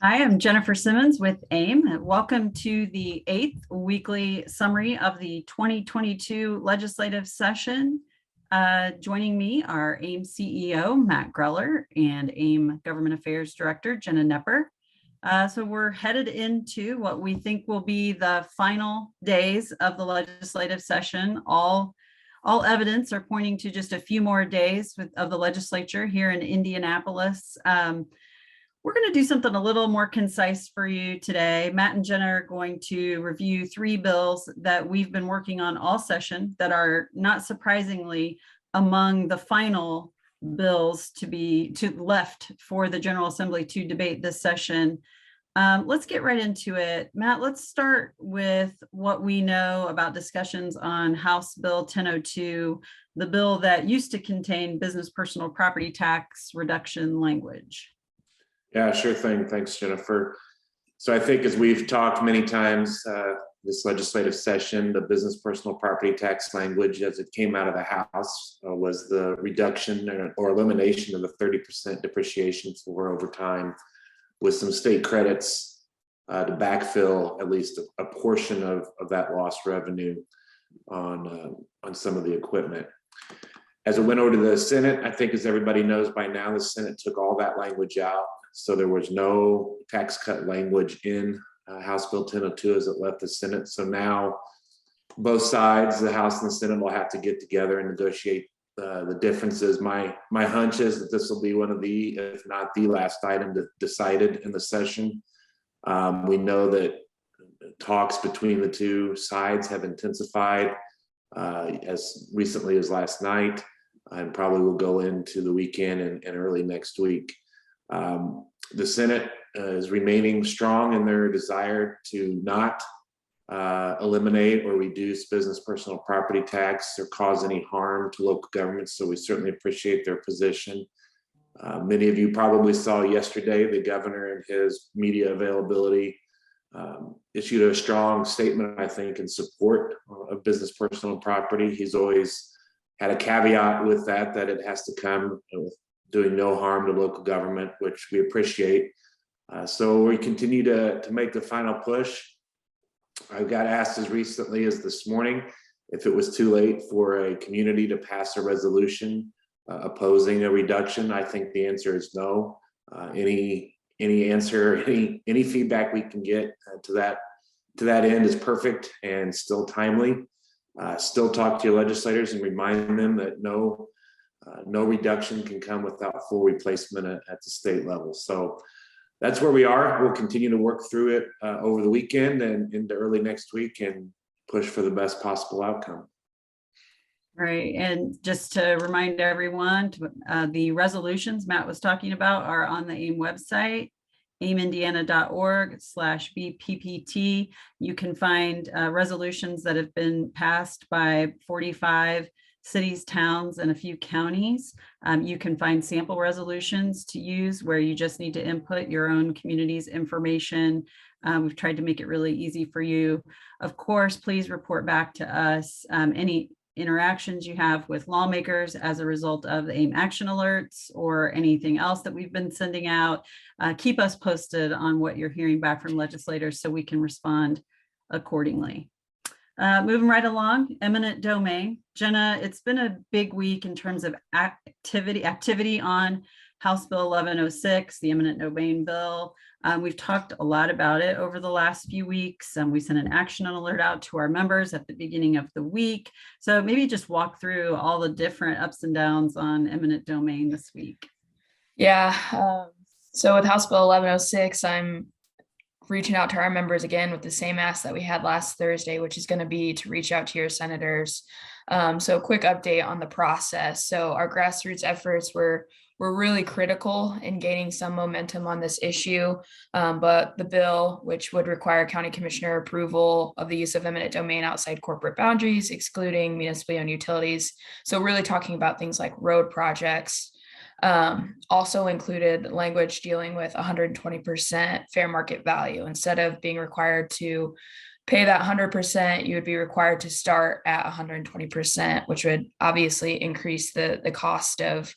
I am Jennifer Simmons with AIM. Welcome to the eighth weekly summary of the 2022 legislative session. Joining me are AIM CEO Matt Greller and AIM Government Affairs Director Jenna Nepper. So we're headed into what we think will be the final days of the legislative session. All evidence are pointing to just a few more days of the legislature here in Indianapolis. We're going to do something a little more concise for you today. Matt and Jenna are going to review three bills that we've been working on all session that are not surprisingly among the final bills to left for the General Assembly to debate this session. Let's get right into it. Matt, let's start with what we know about discussions on House Bill 1002, the bill that used to contain business personal property tax reduction language. Yeah, sure thing. Thanks, Jennifer. So I think as we've talked many times, this legislative session, the business personal property tax language as it came out of the House was the reduction or elimination of the 30% depreciation for overtime with some state credits to backfill at least a portion of that lost revenue on some of the equipment. As it went over to the Senate, I think as everybody knows by now, the Senate took all that language out. So there was no tax cut language in House Bill 1002 as it left the Senate. So now both sides, the House and the Senate, will have to get together and negotiate the differences. My hunch is that this will be one of the, if not the last item decided in the session. We know that talks between the two sides have intensified as recently as last night and probably will go into the weekend and early next week. The Senate is remaining strong in their desire to not eliminate or reduce business personal property tax or cause any harm to local governments. So we certainly appreciate their position. Many of you probably saw yesterday the governor and his media availability issued a strong statement, I think, in support of business personal property. He's always had a caveat with that it has to come with doing no harm to local government, which we appreciate. So we continue to make the final push. I got asked as recently as this morning if it was too late for a community to pass a resolution opposing a reduction. I think the answer is no. Any answer, any feedback we can get to that end is perfect and still timely. Still talk to your legislators and remind them that no reduction can come without full replacement at the state level. So that's where we are. We'll continue to work through it over the weekend and into early next week and push for the best possible outcome. Right. And just to remind everyone, the resolutions Matt was talking about are on the AIM website, aimindiana.org/BPPT. You can find resolutions that have been passed by 45 cities, towns, and a few counties. You can find sample resolutions to use where you just need to input your own community's information. We've tried to make it really easy for you. Of course, please report back to us any interactions you have with lawmakers as a result of the AIM action alerts or anything else that we've been sending out. Keep us posted on what you're hearing back from legislators so we can respond accordingly. Moving right along, eminent domain. Jenna, it's been a big week in terms of activity on House Bill 1106, the eminent domain bill. We've talked a lot about it over the last few weeks. We sent an action alert out to our members at the beginning of the week. So maybe just walk through all the different ups and downs on eminent domain this week. Yeah. So with House Bill 1106, I'm reaching out to our members again with the same ask that we had last Thursday, which is going to be to reach out to your senators. So a quick update on the process. So our grassroots efforts were really critical in gaining some momentum on this issue. But the bill, which would require county commissioner approval of the use of eminent domain outside corporate boundaries, excluding municipally owned utilities. So really talking about things like road projects, also included language dealing with 120% fair market value. Instead of being required to pay that 100%, you would be required to start at 120%, which would obviously increase the cost of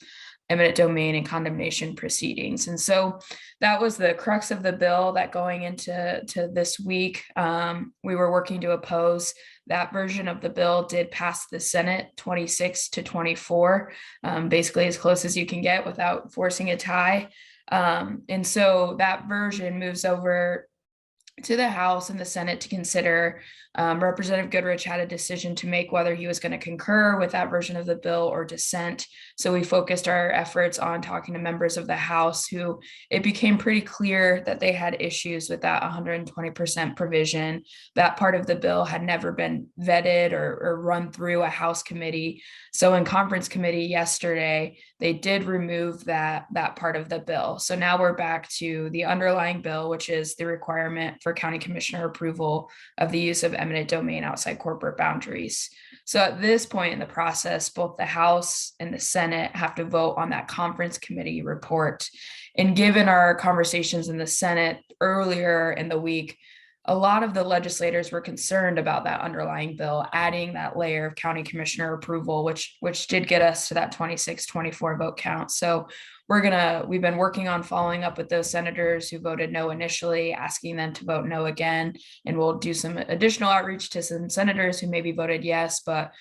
eminent domain and condemnation proceedings. And so that was the crux of the bill that going into this week, we were working to oppose. That version of the bill did pass the Senate 26-24, basically as close as you can get without forcing a tie. And so that version moves over to the House and the Senate to consider. Representative Goodrich had a decision to make whether he was going to concur with that version of the bill or dissent. So we focused our efforts on talking to members of the House who it became pretty clear that they had issues with that 120% provision. That part of the bill had never been vetted or run through a House committee. So in conference committee yesterday, they did remove that part of the bill. So now we're back to the underlying bill, which is the requirement for county commissioner approval of the use of eminent domain outside corporate boundaries. So at this point in the process, both the House and the Senate have to vote on that conference committee report. And given our conversations in the Senate earlier in the week, a lot of the legislators were concerned about that underlying bill, adding that layer of county commissioner approval, which did get us to that 26-24 vote count. So we've been working on following up with those senators who voted no initially, asking them to vote no again. And we'll do some additional outreach to some senators who maybe voted yes, but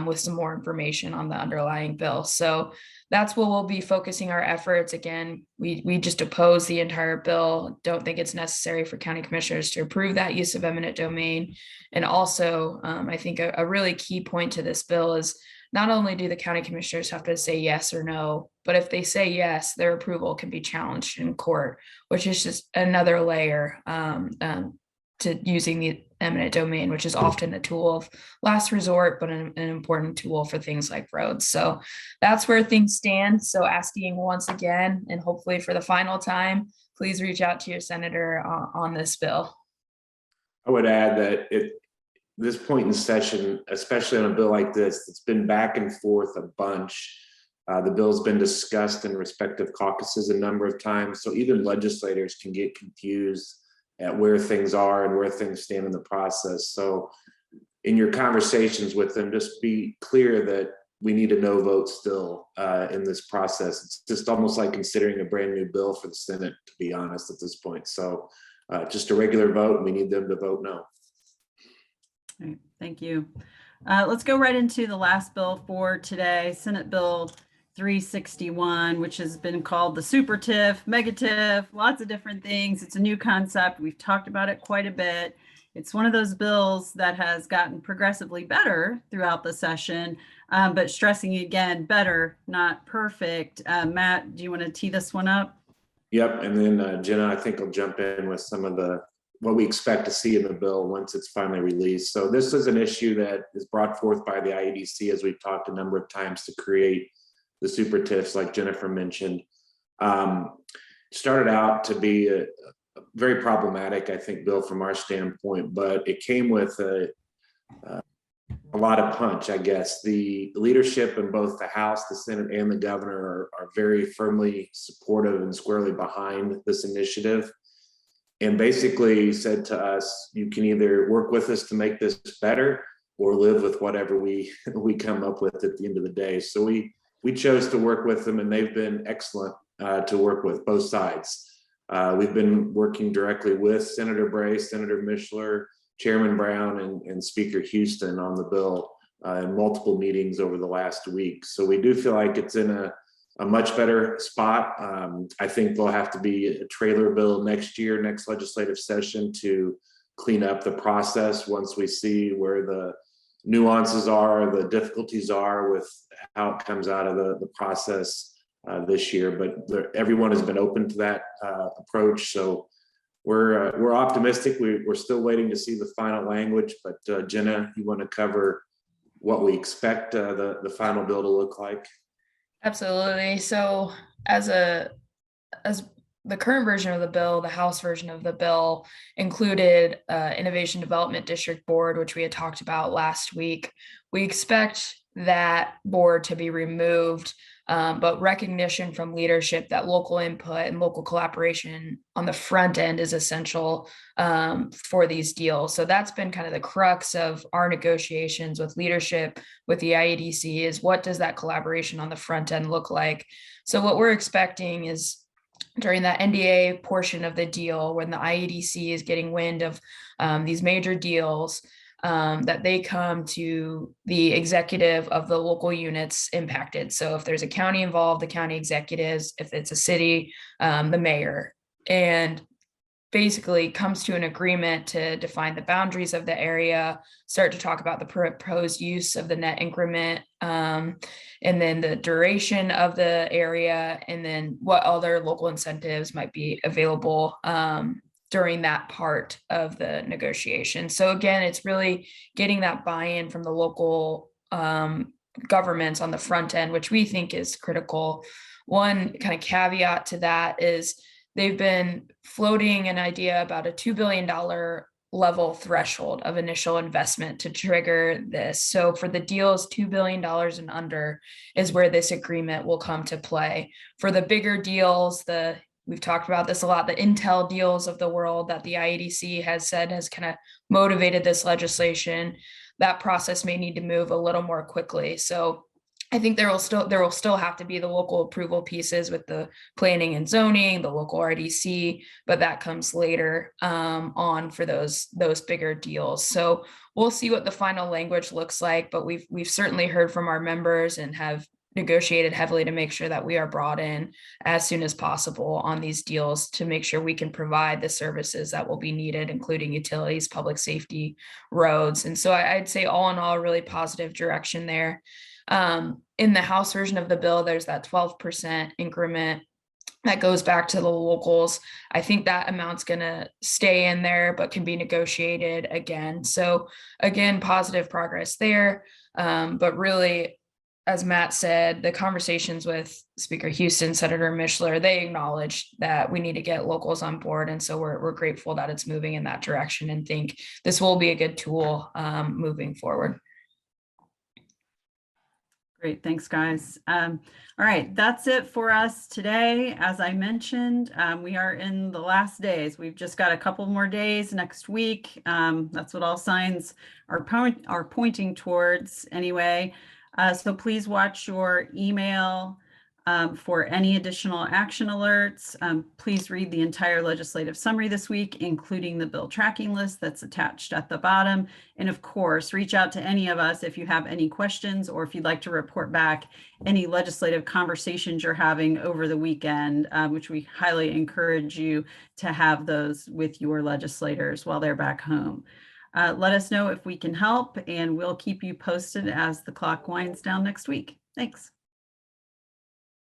with some more information on the underlying bill. So that's what we'll be focusing our efforts. Again, we just oppose the entire bill. Don't think it's necessary for county commissioners to approve that use of eminent domain. And also, I think a really key point to this bill is not only do the county commissioners have to say yes or no, but if they say yes, their approval can be challenged in court, which is just another layer to using the eminent domain, which is often a tool of last resort, but an important tool for things like roads. So that's where things stand. So asking once again, and hopefully for the final time, please reach out to your senator on this bill. I would add that this point in session, especially on a bill like this, it's been back and forth a bunch. The bill's been discussed in respective caucuses a number of times, so even legislators can get confused at where things are and where things stand in the process. So in your conversations with them, just be clear that we need a no vote still in this process. It's just almost like considering a brand new bill for the Senate, to be honest, at this point. So just a regular vote, and we need them to vote no. All right, thank you. Let's go right into the last bill for today, Senate Bill 361, which has been called the Super TIF, Mega TIF, lots of different things. It's a new concept. We've talked about it quite a bit. It's one of those bills that has gotten progressively better throughout the session, but stressing again, better, not perfect. Matt, do you want to tee this one up? Yep, and then Jenna, I think I'll jump in with some of what we expect to see in the bill once it's finally released. So this is an issue that is brought forth by the IEDC, as we've talked a number of times, to create the super TIFs, like Jennifer mentioned. Started out to be a very problematic, I think, bill from our standpoint, but it came with a lot of punch, I guess. The leadership in both the House, the Senate, and the governor are very firmly supportive and squarely behind this initiative, and basically said to us, you can either work with us to make this better or live with whatever we come up with at the end of the day. So we chose to work with them, and they've been excellent to work with, both sides. We've been working directly with Senator Bray, Senator Mishler, Chairman Brown, and Speaker Houston on the bill in multiple meetings over the last week. So we do feel like it's in a much better spot. I think there'll have to be a trailer bill next legislative session, to clean up the process once we see where the nuances are, the difficulties are with how it comes out of the process this year. But everyone has been open to that approach. So we're optimistic. We're still waiting to see the final language, but Jenna, you want to cover what we expect the final bill to look like? Absolutely. So as the current version of the bill, the House version of the bill included Innovation Development District Board, which we had talked about last week. We expect that board to be removed but recognition from leadership that local input and local collaboration on the front end is essential for these deals. So that's been kind of the crux of our negotiations with leadership, with the IEDC, is what does that collaboration on the front end look like? So what we're expecting is during that NDA portion of the deal, when the IEDC is getting wind of these major deals, that they come to the executive of the local units impacted. So if there's a county involved, the county executives; if it's a city, the mayor, and basically comes to an agreement to define the boundaries of the area, start to talk about the proposed use of the net increment, and then the duration of the area, and then what other local incentives might be available during that part of the negotiation. So again, it's really getting that buy-in from the local governments on the front end, which we think is critical. One kind of caveat to that is they've been floating an idea about a $2 billion level threshold of initial investment to trigger this. So for the deals, $2 billion and under is where this agreement will come to play. For the bigger deals, we've talked about this a lot, the Intel deals of the world that the IEDC has said has kind of motivated this legislation, that process may need to move a little more quickly. So I think there will still have to be the local approval pieces with the planning and zoning, the local RDC, but that comes later on for those bigger deals. So we'll see what the final language looks like, but we've certainly heard from our members and have negotiated heavily to make sure that we are brought in as soon as possible on these deals to make sure we can provide the services that will be needed, including utilities, public safety, roads. And so I'd say all in all, really positive direction there. In the House version of the bill, there's that 12% increment that goes back to the locals. I think that amount's going to stay in there, but can be negotiated again. So again, positive progress there. But really, as Matt said, the conversations with Speaker Houston, Senator Mishler, they acknowledge that we need to get locals on board. And so we're grateful that it's moving in that direction and think this will be a good tool moving forward. Great, thanks, guys. All right, that's it for us today. As I mentioned, we are in the last days. We've just got a couple more days next week. That's what all signs are pointing towards anyway. So please watch your email for any additional action alerts. Please read the entire legislative summary this week, including the bill tracking list that's attached at the bottom. And of course, reach out to any of us if you have any questions or if you'd like to report back any legislative conversations you're having over the weekend, which we highly encourage you to have those with your legislators while they're back home. Let us know if we can help, and we'll keep you posted as the clock winds down next week. Thanks.